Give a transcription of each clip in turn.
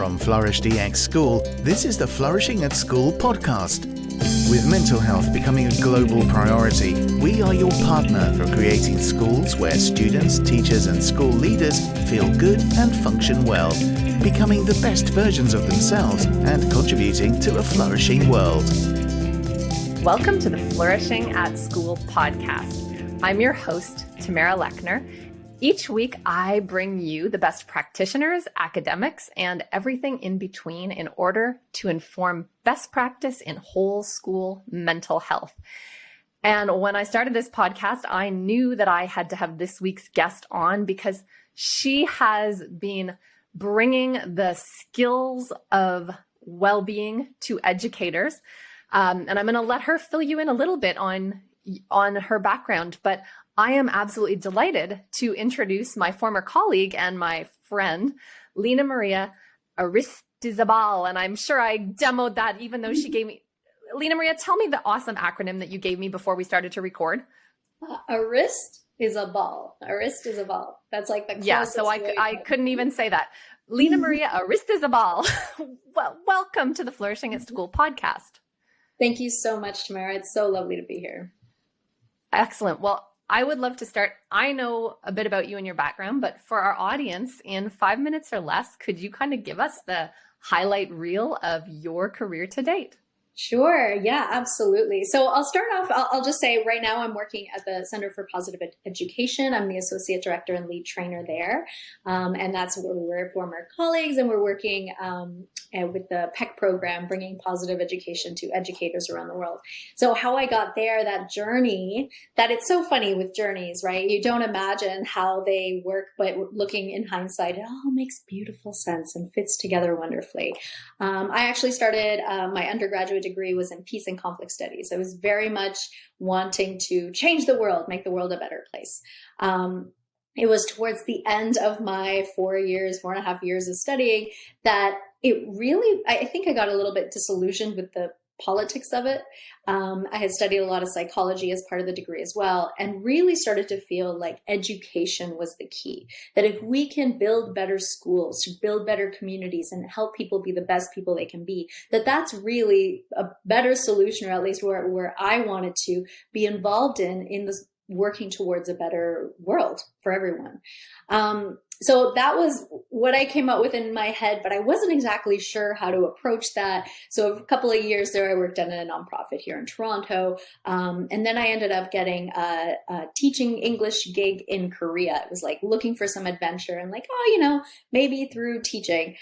From FlourishDX School, this is the Flourishing at School podcast. With mental health becoming a global priority, we are your partner for creating schools where students, teachers, and school leaders feel good and function well, becoming the best versions of themselves and contributing to a flourishing world. Welcome to the Flourishing at School podcast. I'm your host, Tamara Lechner. Each week, I bring you the best practitioners, academics, and everything in between in order to inform best practice in whole school mental health. And when I started this podcast, I knew that I had to have this week's guest on because she has been bringing the skills of well-being to educators. And I'm going to let her fill you in a little bit on her background, but I am absolutely delighted to introduce my former colleague and my friend, Lina Maria Aristizabal. And I'm sure I demoed that even though she gave me, Lina Maria, tell me the awesome acronym that you gave me before we started to record. Aristizabal. Aristizabal. That's like the closest. Yeah, so I couldn't even say that. Lina Maria Aristizabal. Well, welcome to the Flourishing at School podcast. Thank you so much, Tamara. It's so lovely to be here. Excellent. Well, I would love to start. I know a bit about you and your background, but for our audience, in 5 minutes or less, could you kind of give us the highlight reel of your career to date? Sure. Yeah, absolutely. So I'll start off, I'll just say right now I'm working at the Center for Positive Education. I'm the Associate Director and Lead Trainer there. And that's where we're former colleagues, and we're working with the PEC program, bringing positive education to educators around the world. So how I got there, that journey, that it's so funny with journeys, right? You don't imagine how they work, but looking in hindsight, it all makes beautiful sense and fits together wonderfully. I actually started my undergraduate degree was in peace and conflict studies. I was very much wanting to change the world, make the world a better place. It was towards the end of my 4.5 years of studying that it really, I think I got a little bit disillusioned with the politics of it. I had studied a lot of psychology as part of the degree as well, and really started to feel like education was the key. That if we can build better schools, to build better communities and help people be the best people they can be, that's really a better solution, or at least where I wanted to be involved in this working towards a better world for everyone. So that was what I came up with in my head, but I wasn't exactly sure how to approach that. So a couple of years there, I worked at a nonprofit here in Toronto. And then I ended up getting a teaching English gig in Korea. It was like looking for some adventure and like, maybe through teaching,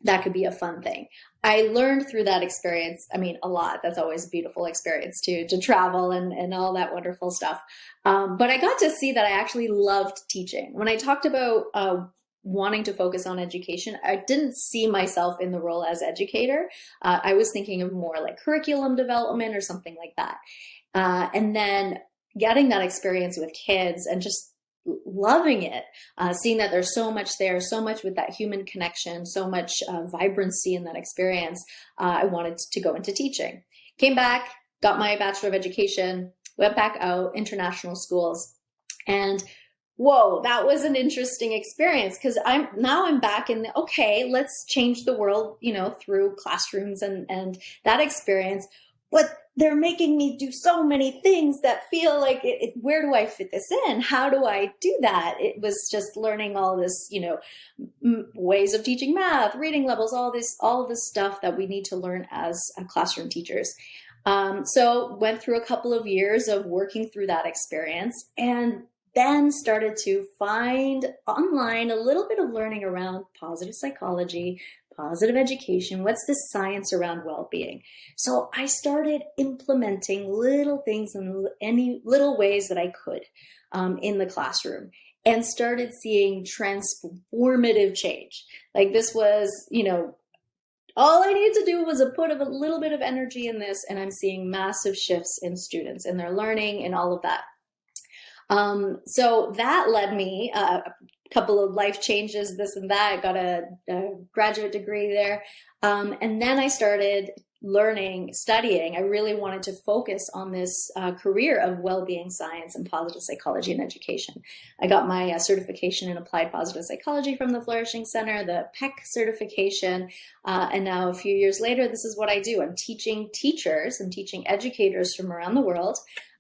that could be a fun thing. I learned through that experience, a lot. That's always a beautiful experience to travel and all that wonderful stuff. But I got to see that I actually loved teaching. When I talked about wanting to focus on education, I didn't see myself in the role as educator. I was thinking of more like curriculum development or something like that. And then getting that experience with kids and just loving it, seeing that there's so much there, so much with that human connection, so much vibrancy in that experience, I wanted to go into teaching. Came back, got my Bachelor of Education, went back out, international schools, and whoa, that was an interesting experience because I'm back in let's change the world, through classrooms and that experience. But they're making me do so many things that feel like, where do I fit this in? How do I do that? It was just learning all this, ways of teaching math, reading levels, all this stuff that we need to learn as classroom teachers. So went through a couple of years of working through that experience, and then started to find online a little bit of learning around positive psychology, positive education. What's the science around well-being? So I started implementing little things in any little ways that I could in the classroom, and started seeing transformative change. Like this was, all I needed to do was put a little bit of energy in this, and I'm seeing massive shifts in students and their learning and all of that. So that led me a couple of life changes, this and that. I got a graduate degree there. And then I started learning, studying, I really wanted to focus on this career of well-being science and positive psychology in education. I got my certification in applied positive psychology from the Flourishing Center, the PEC certification, and now a few years later, this is what I do. I'm teaching teachers and teaching educators from around the world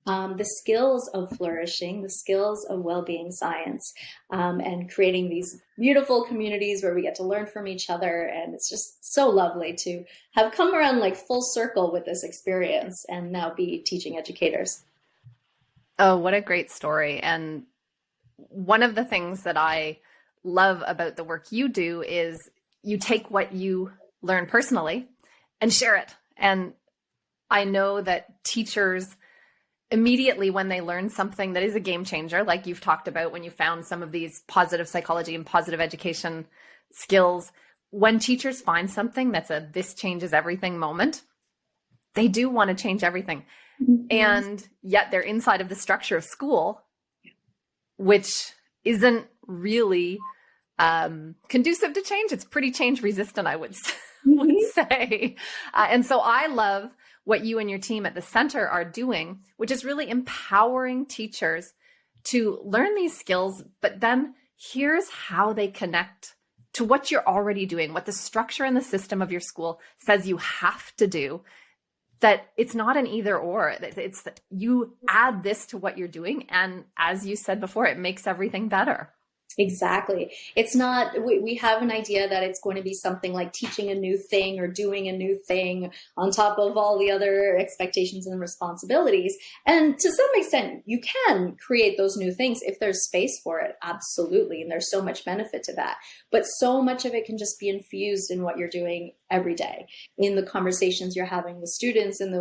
the skills of flourishing, the skills of well-being science, and creating these beautiful communities where we get to learn from each other. And it's just so lovely to have come around like full circle with this experience and now be teaching educators. Oh, what a great story. And one of the things that I love about the work you do is you take what you learn personally and share it. And I know that teachers immediately, when they learn something that is a game changer, like you've talked about when you found some of these positive psychology and positive education skills, when teachers find something that's a this changes everything moment, they do want to change everything. Mm-hmm. And yet they're inside of the structure of school, which isn't really conducive to change. It's pretty change resistant, I would say. And so I love what you and your team at the center are doing, which is really empowering teachers to learn these skills, but then here's how they connect to what you're already doing, what the structure and the system of your school says you have to do, that it's not an either or. It's that you add this to what you're doing. And as you said before, it makes everything better. Exactly. It's not, we have an idea that it's going to be something like teaching a new thing or doing a new thing on top of all the other expectations and responsibilities. And to some extent, you can create those new things if there's space for it. Absolutely. And there's so much benefit to that. But so much of it can just be infused in what you're doing every day, in the conversations you're having with students, in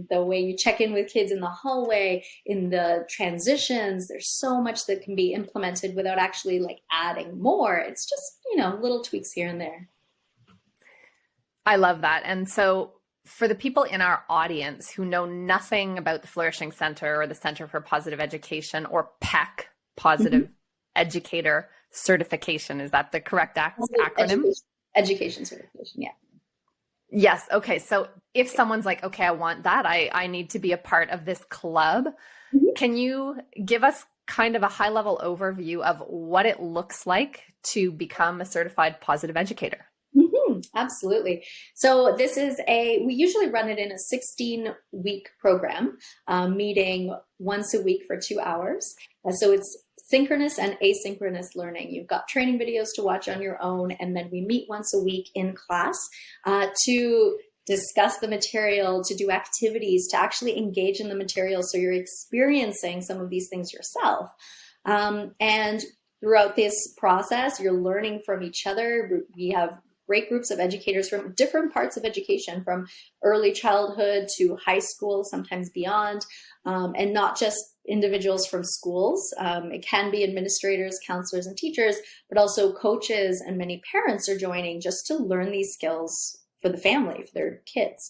the way you check in with kids in the hallway, in the transitions. There's so much that can be implemented without actually like adding more. It's just, little tweaks here and there. I love that. And so for the people in our audience who know nothing about the Flourishing Center or the Center for Positive Education or PEC, Positive Educator Certification, is that the correct acronym? Education certification, yeah. Yes. Okay. So if someone's like, okay, I want that, I need to be a part of this club. Mm-hmm. Can you give us kind of a high level overview of what it looks like to become a certified positive educator? Mm-hmm. Absolutely. So this is we usually run it in a 16-week program, meeting once a week for 2 hours. So it's synchronous and asynchronous learning. You've got training videos to watch on your own, and then we meet once a week in class to discuss the material, to do activities, to actually engage in the material so you're experiencing some of these things yourself. And throughout this process, you're learning from each other. We have great groups of educators from different parts of education, from early childhood to high school, sometimes beyond, and not just individuals from schools. It can be administrators, counselors, and teachers, but also coaches, and many parents are joining just to learn these skills for the family, for their kids.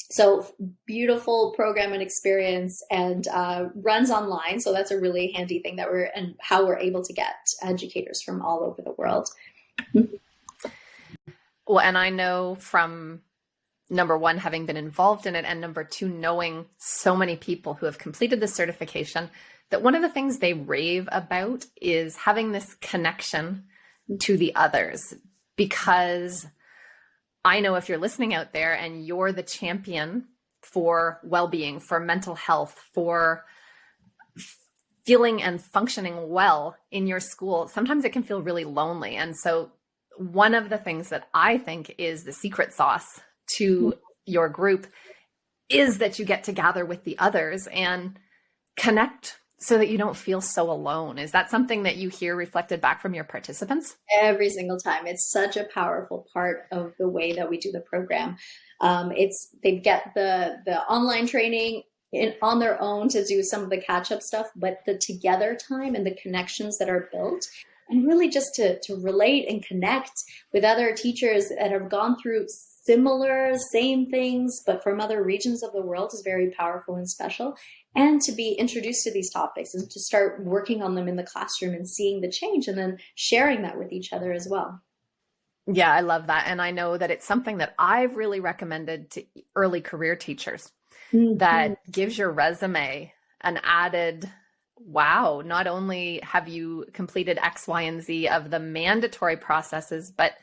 So beautiful program and experience, and runs online. So that's a really handy thing and how we're able to get educators from all over the world. Well, and I know from number one, having been involved in it, and number two, knowing so many people who have completed the certification, that one of the things they rave about is having this connection to the others. Because I know if you're listening out there and you're the champion for well-being, for mental health, for feeling and functioning well in your school, sometimes it can feel really lonely. And so one of the things that I think is the secret sauce to your group is that you get to gather with the others and connect so that you don't feel so alone. Is that something that you hear reflected back from your participants? Every single time. It's such a powerful part of the way that we do the program. They get the online training on their own to do some of the catch-up stuff, but the together time and the connections that are built, and really just to relate and connect with other teachers that have gone through similar, same things, but from other regions of the world, is very powerful and special. And to be introduced to these topics and to start working on them in the classroom and seeing the change, and then sharing that with each other as well. Yeah, I love that. And I know that it's something that I've really recommended to early career teachers that gives your resume an added, wow, not only have you completed X, Y, and Z of the mandatory processes, but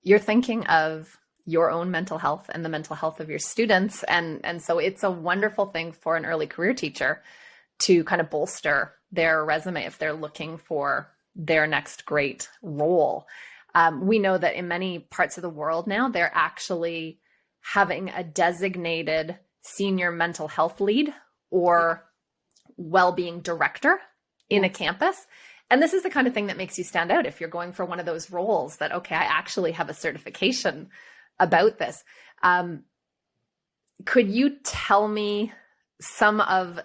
you're thinking of your own mental health and the mental health of your students. And so it's a wonderful thing for an early career teacher to kind of bolster their resume if they're looking for their next great role. We know that in many parts of the world now, they're actually having a designated senior mental health lead or well-being director in a campus. And this is the kind of thing that makes you stand out if you're going for one of those roles that, okay, I actually have a certification about this. Could you tell me some of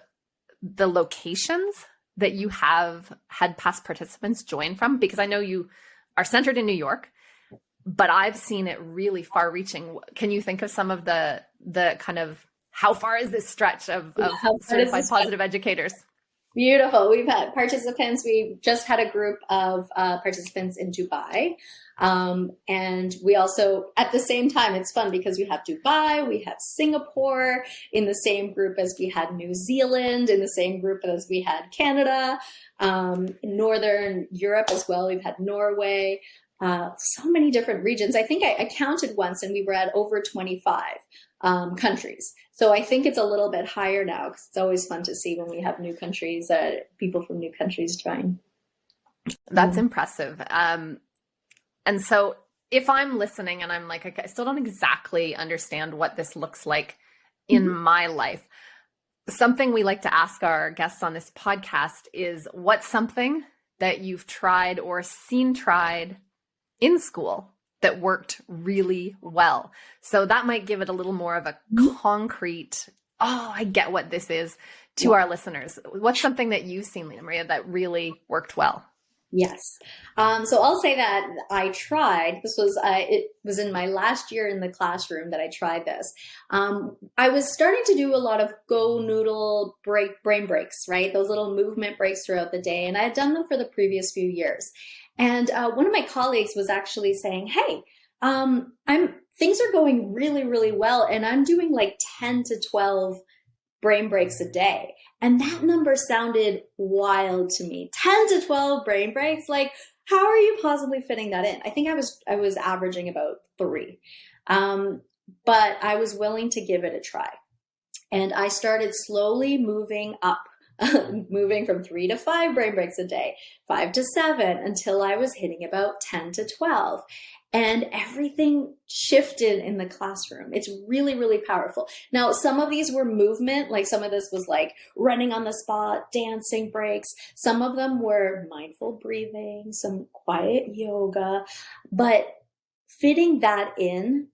the locations that you have had past participants join from? Because I know you are centered in New York, but I've seen it really far reaching. Can you think of some of the kind of, how far is this stretch of certified positive educators? Beautiful. We've had participants. We just had a group of participants in Dubai. And we also, at the same time, it's fun because we have Dubai, we have Singapore in the same group as we had New Zealand, in the same group as we had Canada, in Northern Europe as well. We've had Norway, so many different regions. I think I counted once and we were at over 25 countries. So I think it's a little bit higher now because it's always fun to see when we have new countries, people from new countries join. That's impressive. And so if I'm listening and I'm like, I still don't exactly understand what this looks like in my life, something we like to ask our guests on this podcast is, what's something that you've tried or seen tried in school that worked really well? So that might give it a little more of a concrete, oh, I get what this is to our listeners. What's something that you've seen, Lina Maria, that really worked well? Yes. So I'll say that I tried, it was in my last year in the classroom that I tried this. I was starting to do a lot of go noodle brain breaks, right? Those little movement breaks throughout the day. And I had done them for the previous few years. And one of my colleagues was actually saying, hey, things are going really, really well. And I'm doing like 10 to 12 brain breaks a day. And that number sounded wild to me. 10 to 12 brain breaks. Like, how are you possibly fitting that in? I think I was averaging about 3. But I was willing to give it a try. And I started slowly moving up, moving from 3 to 5 brain breaks a day, 5 to 7, until I was hitting about 10 to 12. And everything shifted in the classroom. It's really, really powerful. Now, some of these were movement, like some of this was like running on the spot, dancing breaks. Some of them were mindful breathing, some quiet yoga, but fitting that in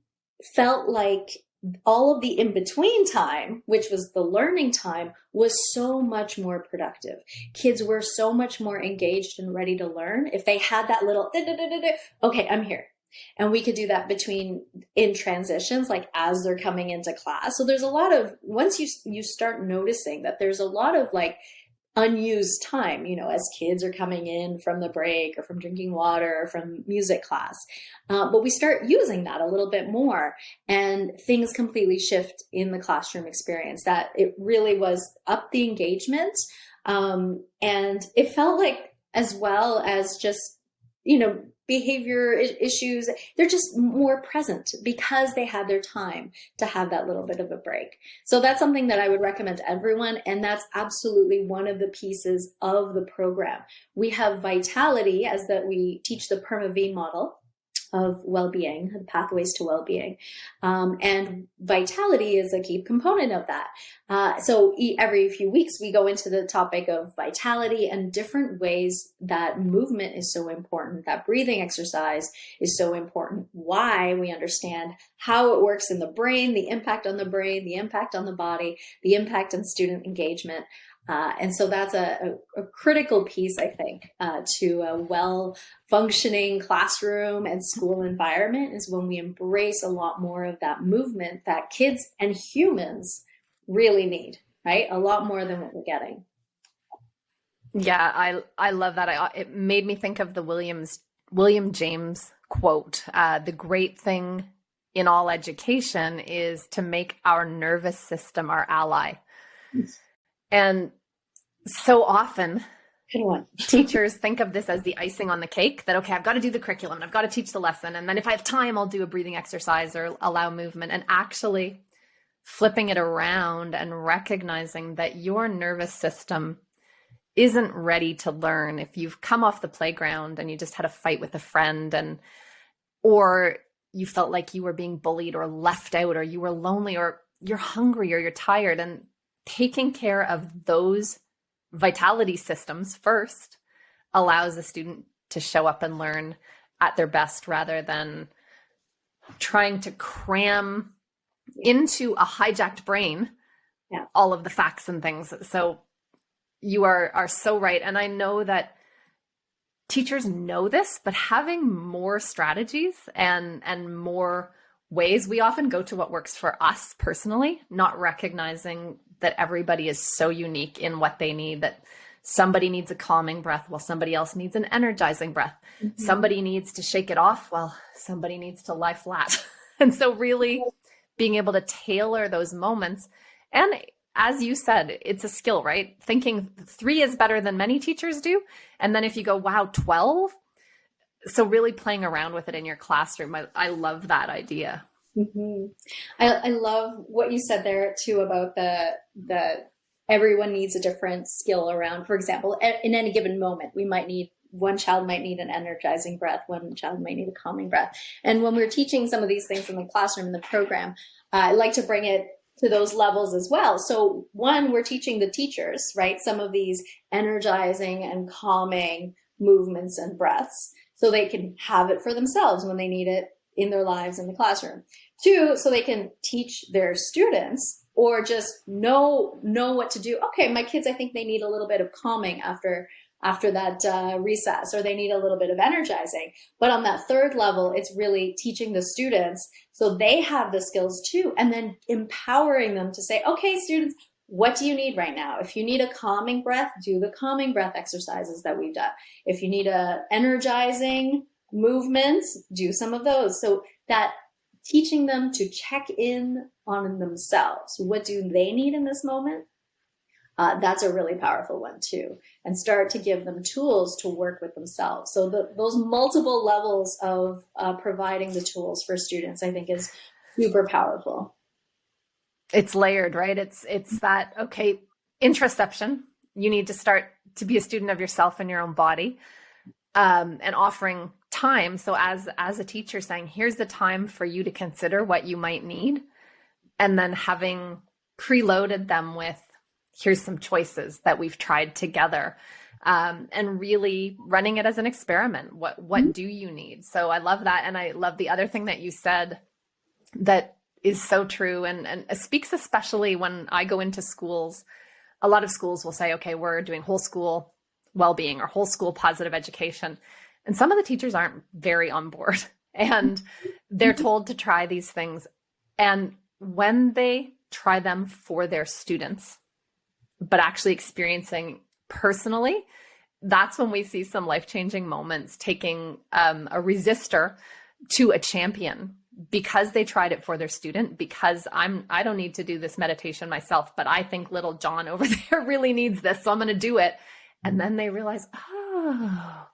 felt like all of the in-between time, which was the learning time, was so much more productive. Kids were so much more engaged and ready to learn. If they had that little, okay, I'm here. And we could do that in transitions, like as they're coming into class. So there's a lot of, once you start noticing that there's a lot of like unused time, as kids are coming in from the break or from drinking water or from music class. But we start using that a little bit more and things completely shift in the classroom experience, that it really was up the engagement. And it felt like, as well as just, behavior issues, they're just more present because they had their time to have that little bit of a break. So that's something that I would recommend to everyone. And that's absolutely one of the pieces of the program. We have Vitality, as that we teach the PERMA-V model of well-being, the pathways to well-being. And Vitality is a key component of that. So every few weeks, we go into the topic of vitality and different ways that movement is so important, that breathing exercise is so important, why we understand how it works in the brain, the impact on the brain, the impact on the body, the impact on student engagement. And so that's a critical piece, I think, to a well-functioning classroom and school environment, is when we embrace a lot more of that movement that kids and humans really need, right? A lot more than what we're getting. Yeah, I love that. It made me think of the William James quote, the great thing in all education is to make our nervous system our ally. Yes. And so often Good one. teachers think of this as the icing on the cake, that, okay, I've got to do the curriculum and I've got to teach the lesson. And then if I have time, I'll do a breathing exercise or allow movement. And actually flipping it around and recognizing that your nervous system isn't ready to learn. If you've come off the playground and you just had a fight with a friend, or you felt like you were being bullied or left out, or you were lonely, or you're hungry, or you're tired, and taking care of those vitality systems first allows a student to show up and learn at their best, rather than trying to cram into a hijacked brain all of the facts and things. So you are so right. And I know that teachers know this, but having more strategies and more ways, we often go to what works for us personally, not recognizing that everybody is so unique in what they need, that somebody needs a calming breath while somebody else needs an energizing breath. Mm-hmm. Somebody needs to shake it off while somebody needs to lie flat. And so really being able to tailor those moments. And as you said, it's a skill, right? Thinking 3 is better than many teachers do. And then if you go, wow, 12. So really playing around with it in your classroom. I love that idea. Mm-hmm. I love what you said there too about the everyone needs a different skill around. For example, in any given moment, one child might need an energizing breath, one child might need a calming breath. And when we're teaching some of these things in the classroom, in the program, I like to bring it to those levels as well. So one, we're teaching the teachers, right, some of these energizing and calming movements and breaths, so they can have it for themselves when they need it in their lives in the classroom. 2, so they can teach their students, or just know what to do. Okay, my kids, I think they need a little bit of calming after that recess, or they need a little bit of energizing. But on that 3rd level, it's really teaching the students so they have the skills too, and then empowering them to say, okay, students, what do you need right now? If you need a calming breath, do the calming breath exercises that we've done. If you need a energizing movement, do some of those. So that teaching them to check in on themselves. What do they need in this moment? That's a really powerful one too, and start to give them tools to work with themselves. So those multiple levels of providing the tools for students, I think, is super powerful. It's layered, right? It's that, okay, introspection. You need to start to be a student of yourself and your own body, and offering time. So as a teacher saying, here's the time for you to consider what you might need, and then having preloaded them with, here's some choices that we've tried together, and really running it as an experiment. What do you need? So I love that. And I love the other thing that you said that is so true, and speaks especially when I go into schools. A lot of schools will say, okay, we're doing whole school well-being or whole school positive education. And some of the teachers aren't very on board, and they're told to try these things. And when they try them for their students, but actually experiencing personally, that's when we see some life-changing moments, taking a resistor to a champion, because they tried it for their student, because I don't need to do this meditation myself, but I think little John over there really needs this, so I'm going to do it. And then they realize, oh,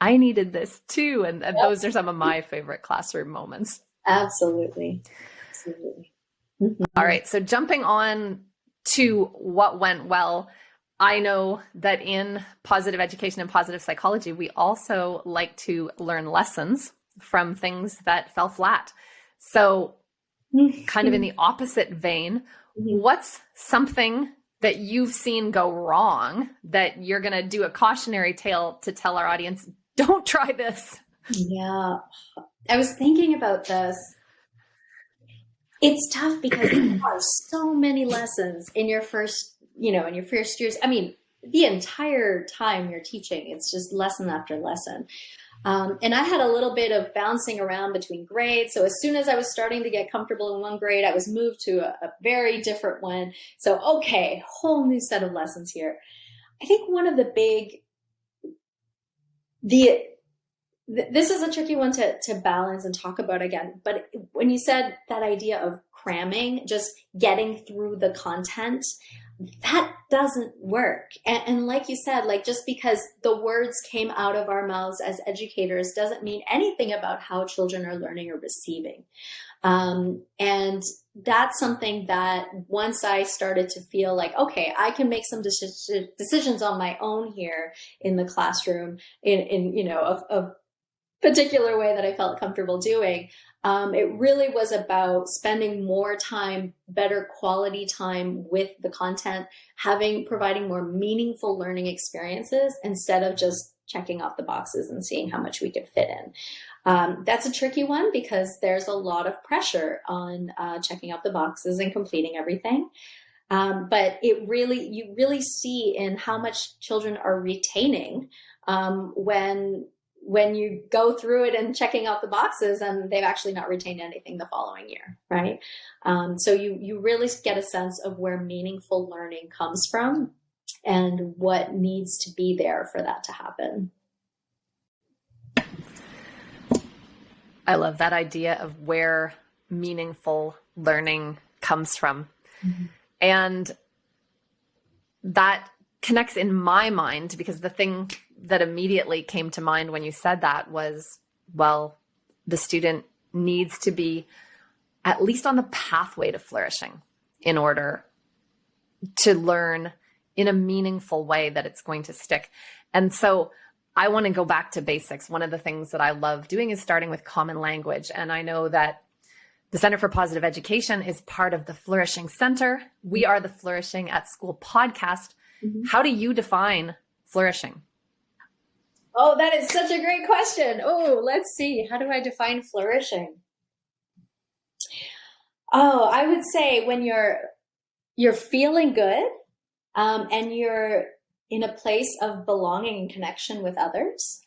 I needed this too. And those are some of my favorite classroom moments. Absolutely. Mm-hmm. All right. So jumping on to what went well, I know that in positive education and positive psychology, we also like to learn lessons from things that fell flat. So kind of in the opposite vein, what's something that you've seen go wrong that you're going to do a cautionary tale to tell our audience, don't try this? Yeah. I was thinking about this. It's tough because there are so many lessons in your first years. I mean, the entire time you're teaching, it's just lesson after lesson. And I had a little bit of bouncing around between grades. So as soon as I was starting to get comfortable in one grade, I was moved to a very different one. So, okay, whole new set of lessons here. I think one of the This is a tricky one to balance and talk about again. But when you said that idea of cramming, just getting through the content, that doesn't work. And like you said, like just because the words came out of our mouths as educators doesn't mean anything about how children are learning or receiving. And that's something that once I started to feel like, okay, I can make some decisions on my own here in the classroom in you know, a particular way that I felt comfortable doing. It really was about spending more time, better quality time with the content, providing more meaningful learning experiences instead of just checking off the boxes and seeing how much we could fit in. That's a tricky one because there's a lot of pressure on checking off the boxes and completing everything. But you really see in how much children are retaining when you go through it and checking off the boxes and they've actually not retained anything the following year, right? So you really get a sense of where meaningful learning comes from and what needs to be there for that to happen. I love that idea of where meaningful learning comes from. Mm-hmm. And that connects in my mind because the thing that immediately came to mind when you said that was, well, the student needs to be at least on the pathway to flourishing in order to learn in a meaningful way that it's going to stick. And so I want to go back to basics. One of the things that I love doing is starting with common language. And I know that the Center for Positive Education is part of the Flourishing Center. We are the Flourishing at School podcast. Mm-hmm. How do you define flourishing? Oh, that is such a great question. Oh, let's see. How do I define flourishing? Oh, I would say when you're feeling good, and you're in a place of belonging and connection with others,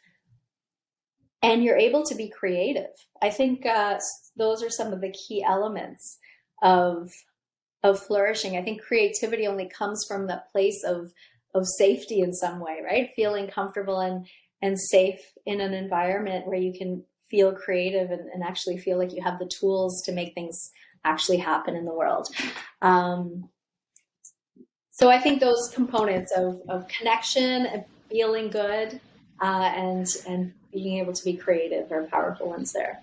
and you're able to be creative. I think those are some of the key elements of flourishing. I think creativity only comes from that place of safety in some way, right? Feeling comfortable and safe in an environment where you can feel creative and actually feel like you have the tools to make things actually happen in the world. So I think those components of connection and feeling good and being able to be creative are powerful ones there.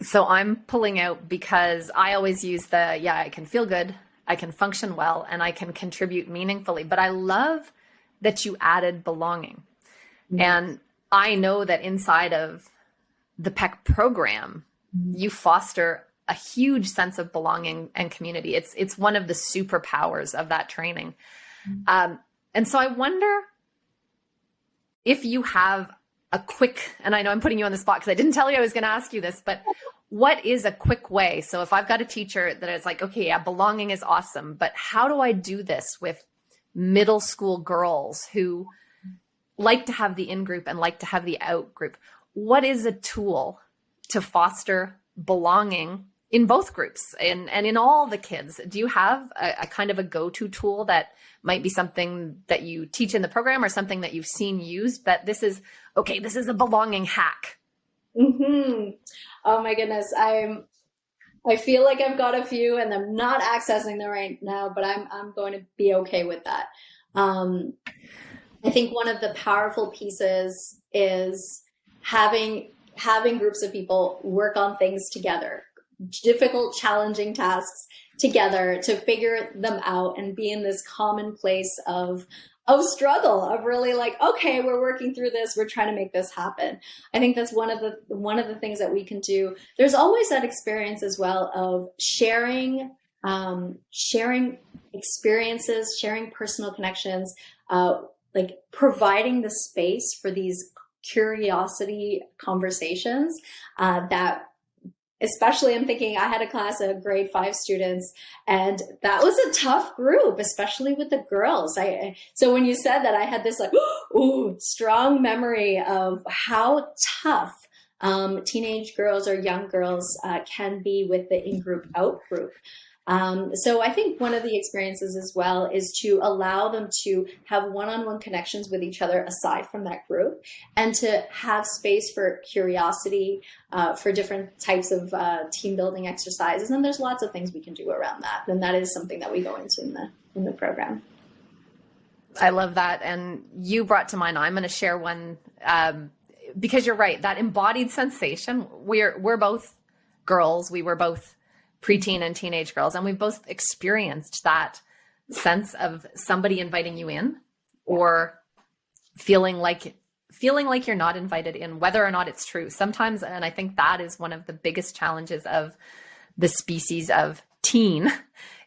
So I'm pulling out because I always use I can feel good, I can function well, and I can contribute meaningfully. But I love that you added belonging. Mm-hmm. And I know that inside of the PEC program, mm-hmm. you foster a huge sense of belonging and community. It's one of the superpowers of that training. Mm-hmm. And so I wonder if you have a quick, and I know I'm putting you on the spot because I didn't tell you I was going to ask you this, but what is a quick way? So if I've got a teacher that is like, okay, yeah, belonging is awesome, but how do I do this with middle school girls who like to have the in-group and like to have the out-group? What is a tool to foster belonging in both groups and in all the kids? Do you have a kind of a go-to tool that might be something that you teach in the program or something that you've seen used that this is a belonging hack? Mm-hmm. Oh my goodness. I feel like I've got a few and I'm not accessing them right now, but I'm going to be okay with that. I think one of the powerful pieces is having groups of people work on things together, difficult, challenging tasks together to figure them out and be in this common place of struggle, of really like, okay, we're working through this. We're trying to make this happen. I think that's one of the things that we can do. There's always that experience as well of sharing experiences, sharing personal connections, like providing the space for these curiosity conversations that, especially I'm thinking I had a class of grade 5 students and that was a tough group, especially with the girls. So when you said that, I had this like, strong memory of how tough teenage girls or young girls can be with the in-group, out-group. So I think one of the experiences as well is to allow them to have one-on-one connections with each other aside from that group, and to have space for curiosity, for different types of team building exercises. And there's lots of things we can do around that. And that is something that we go into in the program. I love that. And you brought to mind, I'm going to share one, because you're right, that embodied sensation. We're both girls. We were both preteen and teenage girls, and we've both experienced that sense of somebody inviting you in, or feeling like you're not invited in, whether or not it's true sometimes. And I think that is one of the biggest challenges of the species of teen,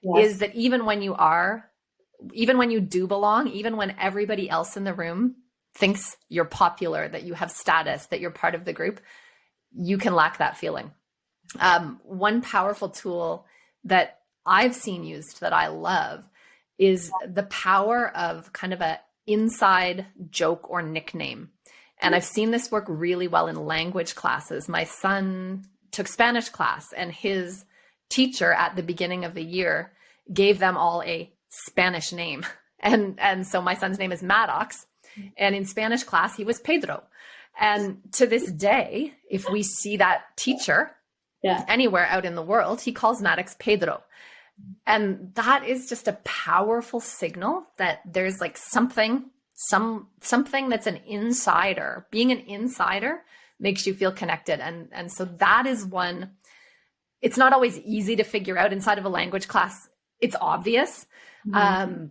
yes, is that even when you do belong, even when everybody else in the room thinks you're popular, that you have status, that you're part of the group, you can lack that feeling. One powerful tool that I've seen used that I love is the power of kind of a inside joke or nickname. And I've seen this work really well in language classes. My son took Spanish class, and his teacher at the beginning of the year gave them all a Spanish name. And so my son's name is Maddox, and in Spanish class, he was Pedro. And to this day, if we see that teacher anywhere out in the world, he calls Maddox Pedro. And that is just a powerful signal that there's like something that's an insider. Being an insider makes you feel connected. And so that is one, it's not always easy to figure out inside of a language class. It's obvious. Mm-hmm.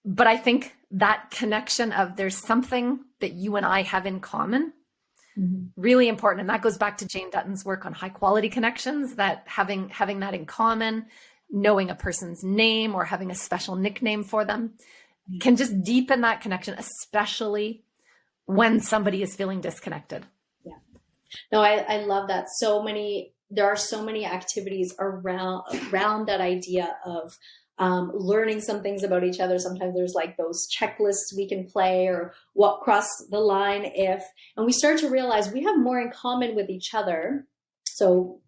But I think that connection of there's something that you and I have in common, mm-hmm, really important. And that goes back to Jane Dutton's work on high quality connections, that having that in common, knowing a person's name or having a special nickname for them, mm-hmm, can just deepen that connection, especially when somebody is feeling disconnected. Yeah. No, I love that. There are so many activities around that idea of learning some things about each other. Sometimes there's like those checklists we can play, or what cross the line if, and we start to realize we have more in common with each other. So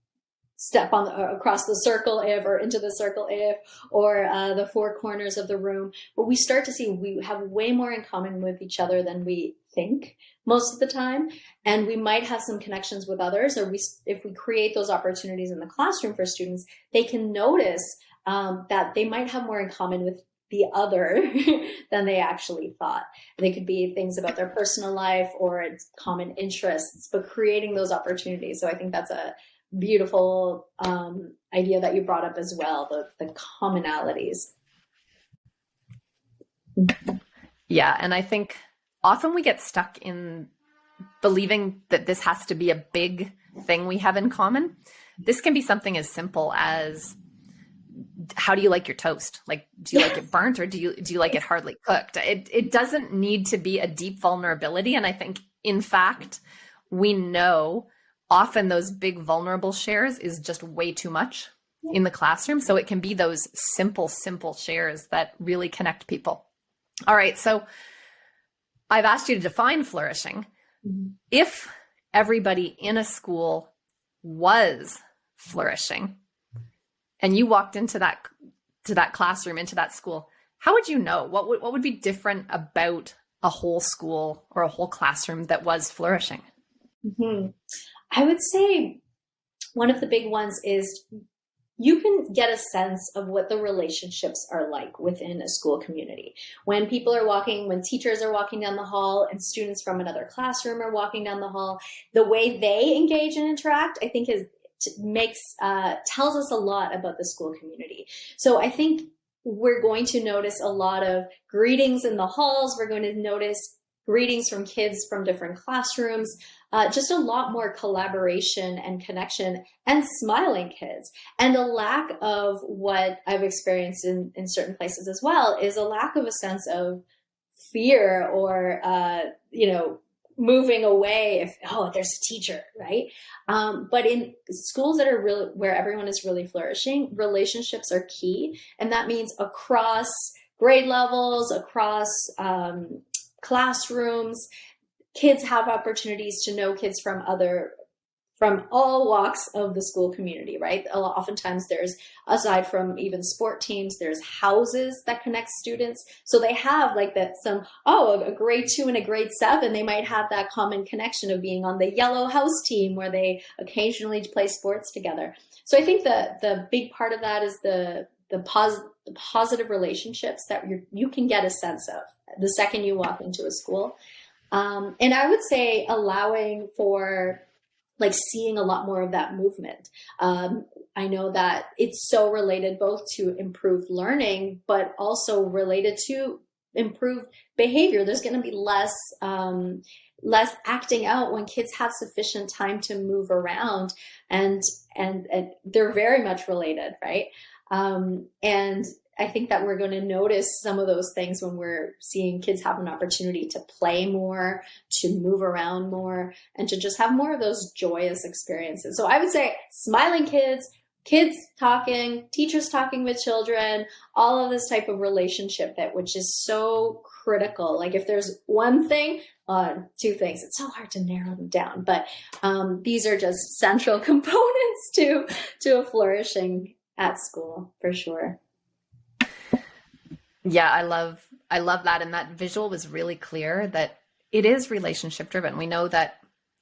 step on across the circle if, or into the circle if, or the four corners of the room. But we start to see we have way more in common with each other than we think most of the time. And we might have some connections with others, or if we create those opportunities in the classroom for students, they can notice that they might have more in common with the other than they actually thought. They could be things about their personal life or common interests, but creating those opportunities. So I think that's a beautiful idea that you brought up as well, the commonalities. Yeah, and I think often we get stuck in believing that this has to be a big thing we have in common. This can be something as simple as, how do you like your toast? Like, do you like it burnt, or do you like it hardly cooked? It doesn't need to be a deep vulnerability. And I think, in fact, we know often those big vulnerable shares is just way too much in the classroom. So it can be those simple shares that really connect people. All right. So I've asked you to define flourishing. Mm-hmm. If everybody in a school was flourishing, and you walked into that classroom, into that school, how would you know? What would be different about a whole school or a whole classroom that was flourishing? Mm-hmm. I would say one of the big ones is you can get a sense of what the relationships are like within a school community. When teachers are walking down the hall and students from another classroom are walking down the hall, the way they engage and interact, I think tells us a lot about the school community. So I think we're going to notice a lot of greetings in the halls. We're going to notice greetings from kids from different classrooms, just a lot more collaboration and connection, and smiling kids. And a lack of what I've experienced in certain places as well is a lack of a sense of fear or, moving away if, there's a teacher, right? But in schools that are really, where everyone is really flourishing, relationships are key. And that means across grade levels, across classrooms, kids have opportunities to know kids from other from all walks of the school community, right? Oftentimes there's, aside from even sport teams, there's houses that connect students. So they have like that a grade 2 and a grade 7, they might have that common connection of being on the yellow house team where they occasionally play sports together. So I think the big part of that is the positive relationships that you can get a sense of the second you walk into a school. And I would say allowing for like seeing a lot more of that movement. I know that it's so related both to improved learning, but also related to improved behavior. There's going to be less acting out when kids have sufficient time to move around, and they're very much related, right? And I think that we're going to notice some of those things when we're seeing kids have an opportunity to play more, to move around more, and to just have more of those joyous experiences. So I would say smiling kids talking, teachers talking with children, all of this type of relationship which is so critical. Like if there's one thing, two things, it's so hard to narrow them down, but these are just central components to a flourishing at school for sure. Yeah, I love that. And that visual was really clear that it is relationship driven. We know that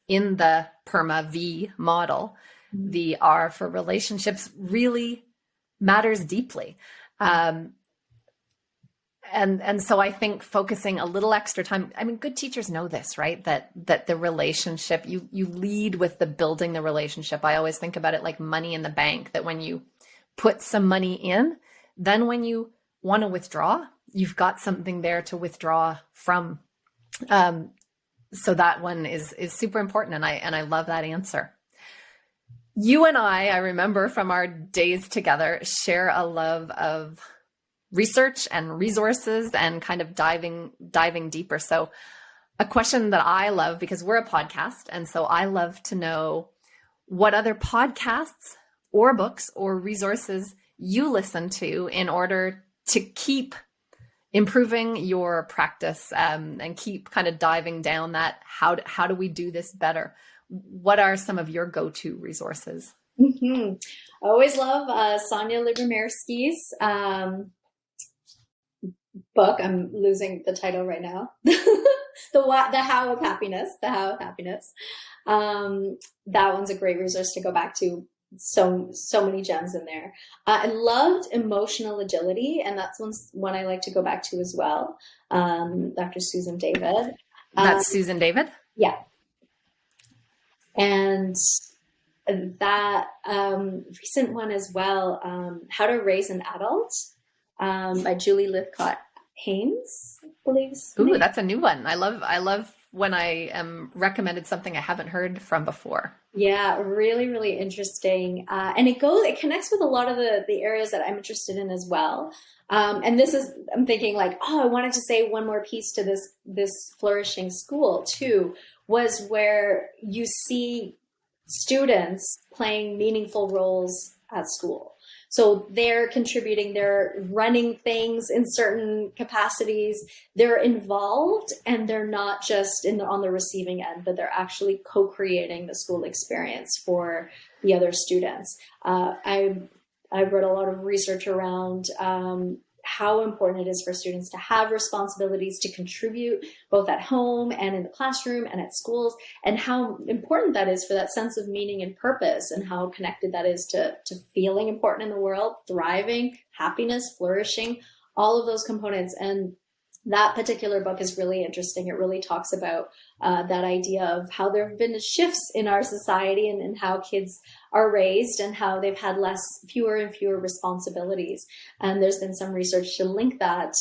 in the PERMA V model, the R for relationships really matters deeply. And so I think focusing a little extra time, I mean, good teachers know this, right? That the relationship, you lead with the building the relationship. I always think about it like money in the bank, that when you put some money in, then when you want to withdraw, you've got something there to withdraw from. So that one is super important. And I love that answer. You and I remember from our days together, share a love of research and resources and kind of diving deeper. So a question that I love, because we're a podcast, and so I love to know what other podcasts or books or resources you listen to in order to keep improving your practice, and keep kind of diving down that how do we do this better? What are some of your go-to resources? Mm-hmm. I always love Sonia Lyubomirsky's book. I'm losing the title right now. The How of Happiness. The How of Happiness. That one's a great resource to go back to. So many gems in there. I loved Emotional Agility, and that's one I like to go back to as well. Dr. Susan David. That's Susan David? Yeah. And that recent one as well, How to Raise an Adult, by Julie Lithcott Haynes, I believe. Ooh, that's a new one. I love when I am recommended something I haven't heard from before. Yeah, really, really interesting. And it connects with a lot of the areas that I'm interested in as well. And I'm thinking like, I wanted to say one more piece to this flourishing school too, was where you see students playing meaningful roles at school. So they're contributing, they're running things in certain capacities, they're involved, and they're not just on the receiving end, but they're actually co-creating the school experience for the other students. I've read a lot of research around how important it is for students to have responsibilities to contribute both at home and in the classroom and at schools, and how important that is for that sense of meaning and purpose, and how connected that is to feeling important in the world, thriving, happiness, flourishing, all of those components. And that particular book is really interesting. It really talks about that idea of how there have been shifts in our society and how kids are raised and how they've had fewer and fewer responsibilities. And there's been some research to linking that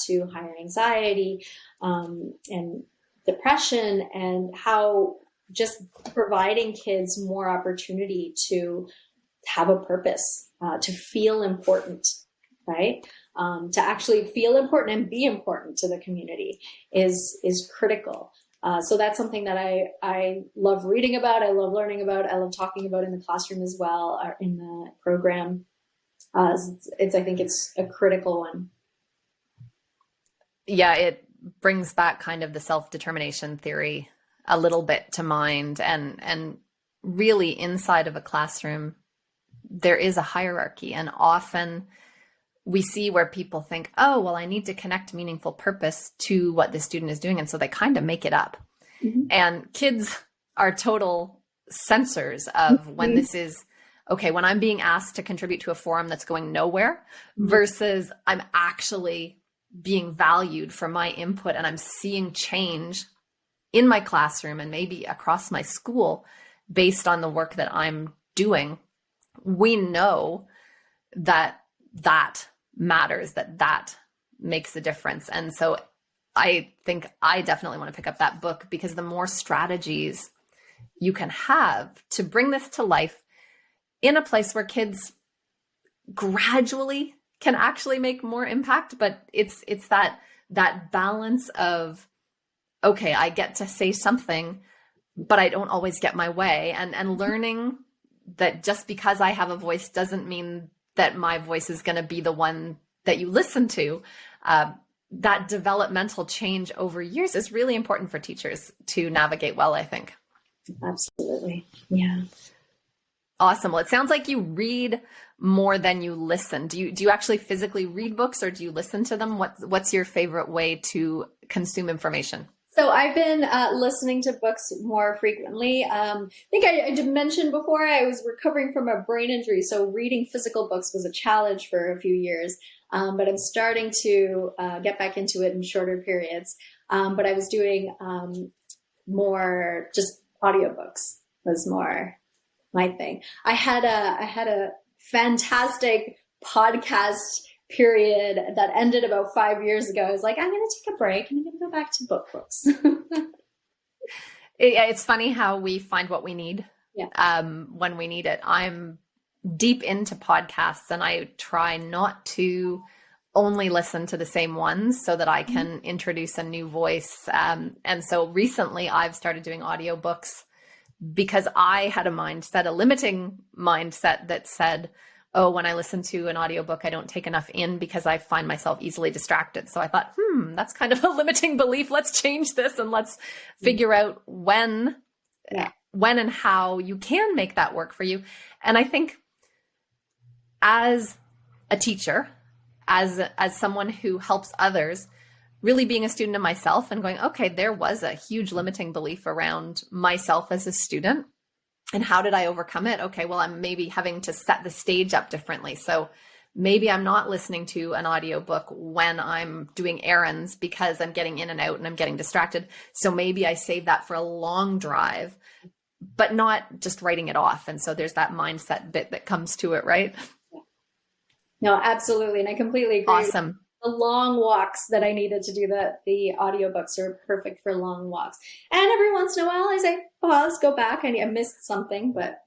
to higher anxiety and depression, and how just providing kids more opportunity to have a purpose, to feel important, right? To actually feel important and be important to the community is critical. So that's something that I love reading about. I love learning about. I love talking about in the classroom as well, or in the program. I think it's a critical one. Yeah, it brings back kind of the self-determination theory a little bit to mind, and really inside of a classroom, there is a hierarchy, and often we see where people think, oh, well, I need to connect meaningful purpose to what the student is doing. And so they kind of make it up. And kids are total censors of when this is, okay, when I'm being asked to contribute to a forum that's going nowhere versus I'm actually being valued for my input and I'm seeing change in my classroom and maybe across my school based on the work that I'm doing. We know that matters, that makes a difference. And so I think I definitely want to pick up that book, because the more strategies you can have to bring this to life in a place where kids gradually can actually make more impact. But it's that balance of, okay, I get to say something, but I don't always get my way, and learning that just because I have a voice doesn't mean that my voice is going to be the one that you listen to. That developmental change over years is really important for teachers to navigate well, I think. Absolutely. Yeah. Awesome. Well, it sounds like you read more than you listen. Do you actually physically read books, or do you listen to them? What's your favorite way to consume information? So I've been listening to books more frequently. I think I did mention before, I was recovering from a brain injury, so reading physical books was a challenge for a few years. But I'm starting to get back into it in shorter periods. But I was doing more just audiobooks was more my thing. I had a fantastic podcast period that ended about 5 years ago. I was like, I'm going to take a break and I'm going to go back to books. It's funny how we find what we need when we need it. I'm deep into podcasts, and I try not to only listen to the same ones so that I can introduce a new voice. And so recently I've started doing audiobooks because I had a limiting mindset that said, oh, when I listen to an audiobook, I don't take enough in because I find myself easily distracted. So I thought, that's kind of a limiting belief. Let's change this and let's figure out when and how you can make that work for you. And I think as a teacher, as someone who helps others, really being a student of myself and going, okay, there was a huge limiting belief around myself as a student. And how did I overcome it? Okay, well, I'm maybe having to set the stage up differently. So maybe I'm not listening to an audiobook when I'm doing errands because I'm getting in and out and I'm getting distracted. So maybe I save that for a long drive, but not just writing it off. And so there's that mindset bit that comes to it, right? No, absolutely. And I completely agree. Awesome. The long walks that I needed to do the audiobooks are perfect for long walks. And every once in a while I say, pause, go back. I missed something, but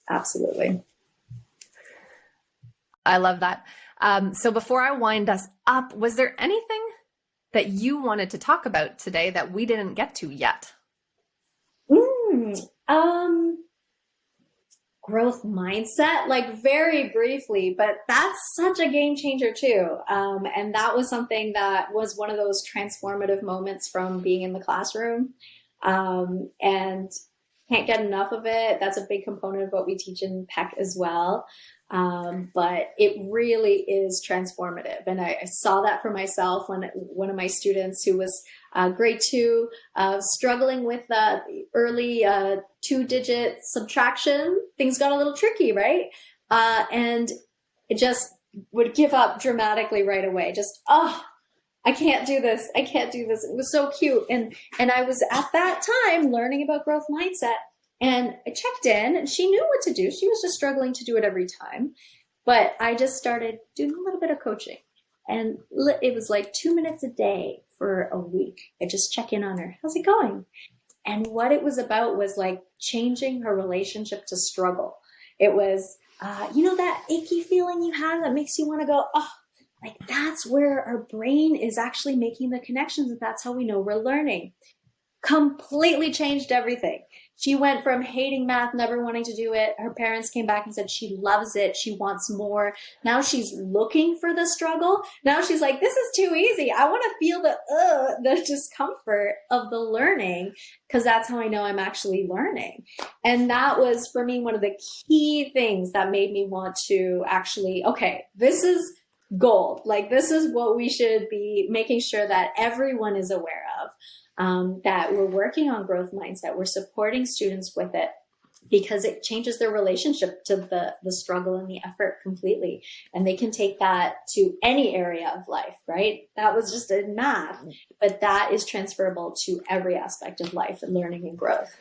absolutely. I love that. So before I wind us up, was there anything that you wanted to talk about today that we didn't get to yet? Growth mindset, like very briefly, but that's such a game changer too. And that was something that was one of those transformative moments from being in the classroom. And can't get enough of it. That's a big component of what we teach in PEC as well. But it really is transformative. And I saw that for myself when one of my students who was grade 2, struggling with the early 2-digit subtraction, things got a little tricky, right? And it just would give up dramatically right away. Just, I can't do this. I can't do this. It was so cute. And I was at that time learning about growth mindset. And I checked in and she knew what to do. She was just struggling to do it every time. But I just started doing a little bit of coaching. And it was like 2 minutes a day for a week. I just check in on her. How's it going? And what it was about was like changing her relationship to struggle. It was, that achy feeling you have that makes you want to go, like that's where our brain is actually making the connections. And that's how we know we're learning. completely changed everything. She went from hating math, never wanting to do it. Her parents came back and said she loves it. She wants more. Now she's looking for the struggle. Now she's like, this is too easy. I want to feel the discomfort of the learning, because that's how I know I'm actually learning. And that was, for me, one of the key things that made me want to actually, okay, this is gold. Like, this is what we should be making sure that everyone is aware of. That we're working on growth mindset, we're supporting students with it, because it changes their relationship to the struggle and the effort completely. And they can take that to any area of life, right? That was just in math, but that is transferable to every aspect of life and learning and growth.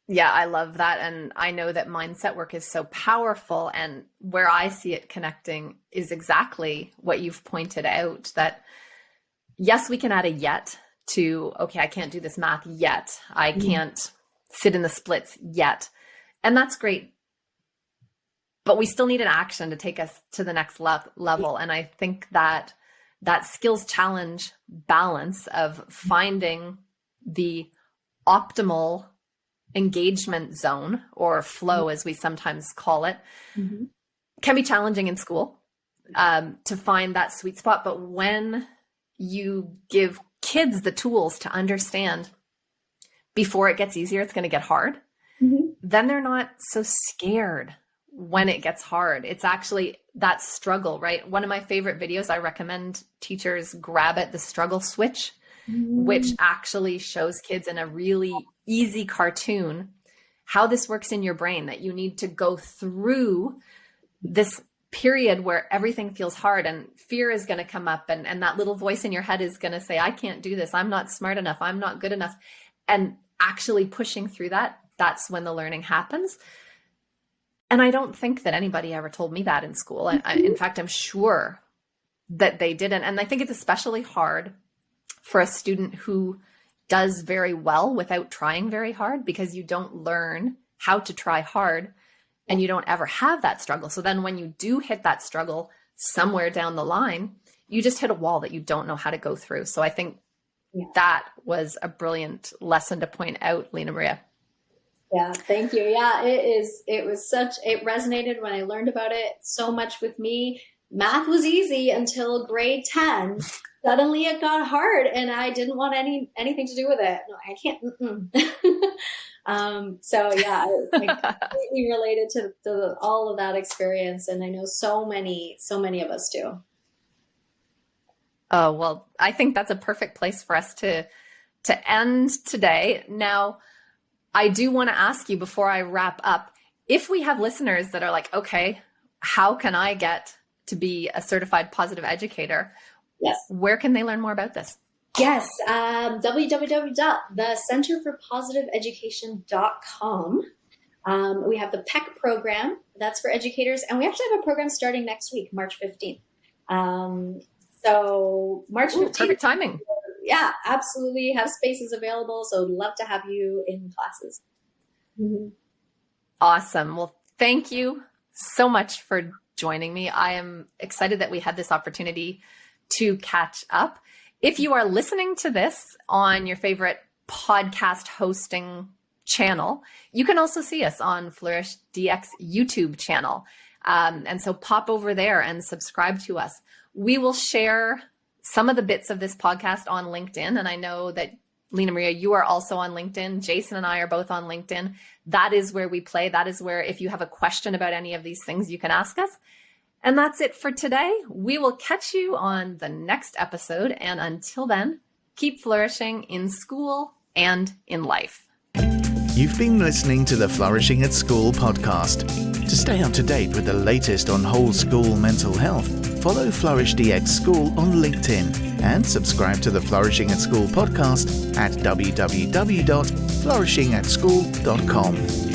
Yeah, I love that. And I know that mindset work is so powerful. And where I see it connecting is exactly what you've pointed out, that yes, we can add a yet to, okay, I can't do this math yet. I can't sit in the splits yet. And that's great. But we still need an action to take us to the next level. And I think that that skills challenge balance of finding the optimal engagement zone, or flow, as we sometimes call it, can be challenging in school to find that sweet spot. But when you give kids the tools to understand before it gets easier, it's going to get hard, then they're not so scared when it gets hard. It's actually that struggle, right? One of my favorite videos, I recommend teachers grab it, the struggle switch, which actually shows kids in a really easy cartoon how this works in your brain, that you need to go through this period where everything feels hard and fear is going to come up, and that little voice in your head is going to say, I can't do this. I'm not smart enough. I'm not good enough. And actually pushing through that, that's when the learning happens. And I don't think that anybody ever told me that in school. In fact, I'm sure that they didn't. And I think it's especially hard for a student who does very well without trying very hard, because you don't learn how to try hard. And you don't ever have that struggle. So then when you do hit that struggle somewhere down the line, you just hit a wall that you don't know how to go through. So I think that was a brilliant lesson to point out, Lina Maria. Yeah, thank you. Yeah, it resonated when I learned about it so much with me. Math was easy until grade 10. Suddenly it got hard and I didn't want anything to do with it. No, I can't. So yeah, I completely related to all of that experience. And I know so many of us do. Oh, well, I think that's a perfect place for us to end today. Now, I do want to ask you before I wrap up, if we have listeners that are like, okay, how can I get to be a certified positive educator? Yes. Where can they learn more about this? Yes, www.thecenterforpositiveeducation.com. We have the PEC program, that's for educators, and we actually have a program starting next week, March 15th. So March 15th. Perfect timing. Yeah, absolutely. Have spaces available, so I'd love to have you in classes. Awesome. Well, thank you so much for joining me. I am excited that we had this opportunity to catch up. If you are listening to this on your favorite podcast hosting channel, you can also see us on Flourish DX YouTube channel. And so pop over there and subscribe to us. We will share some of the bits of this podcast on LinkedIn. And I know that Lina Maria, you are also on LinkedIn. Jason and I are both on LinkedIn. That is where we play. That is where, if you have a question about any of these things, you can ask us. And that's it for today. We will catch you on the next episode. And until then, keep flourishing in school and in life. You've been listening to the Flourishing at School podcast. To stay up to date with the latest on whole school mental health, follow Flourish DX School on LinkedIn and subscribe to the Flourishing at School podcast at www.flourishingatschool.com.